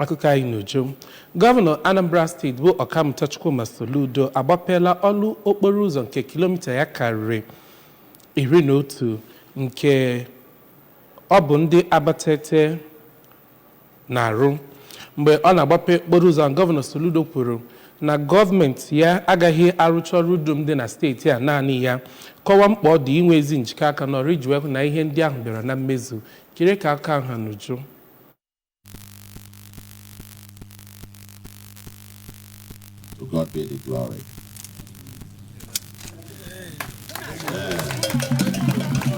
akụkọ anyị n'uju. Gọvanọ Anambra Steeti bụ Ọkammụta Chukwuma Soludo agbapela ọlụ okporo ụzọ nke kilomita ya karịrị 11 nke ọ bụ ndị Abatete na-arụ. Mgbe ọ na-agbape okporo ụzọ, Gọvanọ Soludo kwuru na gọọmenti ya agaghị arụcha ọrụ dum dị na steeti a naanị ya, kọwaa mkpa ọ dị inwe ezi njikọ aka n'ọrụ iji wee hụ na ihe ndị ahụ bịara na mmezu. Kiri ka aka ha n'uju. To God be the glory.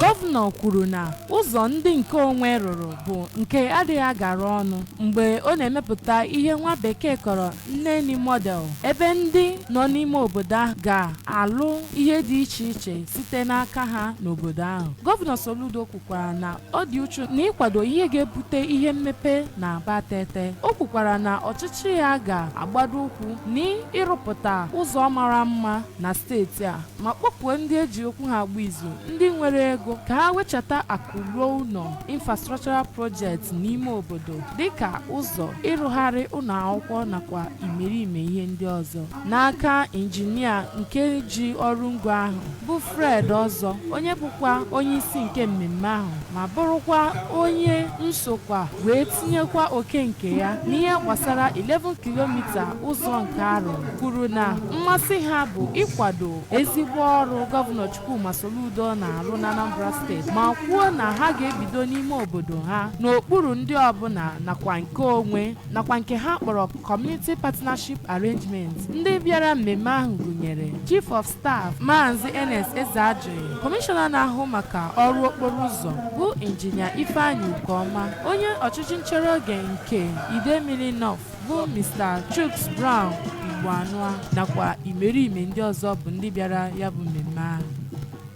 Gọvanọ kwuru na ụzọ ndị nke onwe rụrụ bụ nke adịghị agara ọnụ mgbe ọ na-emepụta ihe nwa bekee kọrọ nneni model, ebe ndị nọ n'ime obodo ahụ ga-alụ ihe dị iche iche site n'aka ha n'obodo ahụ. Gọvanọ Soludo kwukwara na ọ dị uchu na ịkwado ihe ga-ebute ihe mmepe na Abatete. O kwukwara na ọchịchị ya ga-agbado ụkwụ n'ịrụpụta ụzọ mara mma na steeti a ma kpọpụo ndị eji okwu ha agba izu, ndị nwere ego ka ha wechata akụ ruo ụlọ infrastructural project n'ime obodo dịka ụzọ, ịrụgharị ụlọ akwụkwọ nakwa imerime ihe ndị ọzọ. N'aka injinia nke ji ọrụ ngo ahụ bụ Fred Ọzọ, onye bụkwa onye isi nke mmemme ahụ ma bụrụkwa onye nsokwa wee tinyekwa oke nke ya n'ihe gbasara 11 kilomita ụzọ nke arụ, kwuru na mmasị ha bụ ịkwado ezigbo ọrụ Gọvanọ Chukwuma Soludo na-arụ na Anambra Steeti ma kwuo na ha ga-ebido n'ime obodo ha n'okpuru ndị ọbụla nakwa nke onwe nakwa nke ha kpọrọ Community Partnership Arrangement. Ndị bịara mmemme ahụ gụnyere Chief of Staff Maazị Enes Ezeajoyi, Kọmishọna na-ahụ maka ọrụ okporo ụzọ bụ Injinia Ifeanyị Ukeọma, onye ọchịchị nchere oge nke Idemili North bụ Mr. Chuks Brown Igbo Anụa nakwa imerime ndị ọzọ bụ ndị bịara ya bụ mmemme ahụ.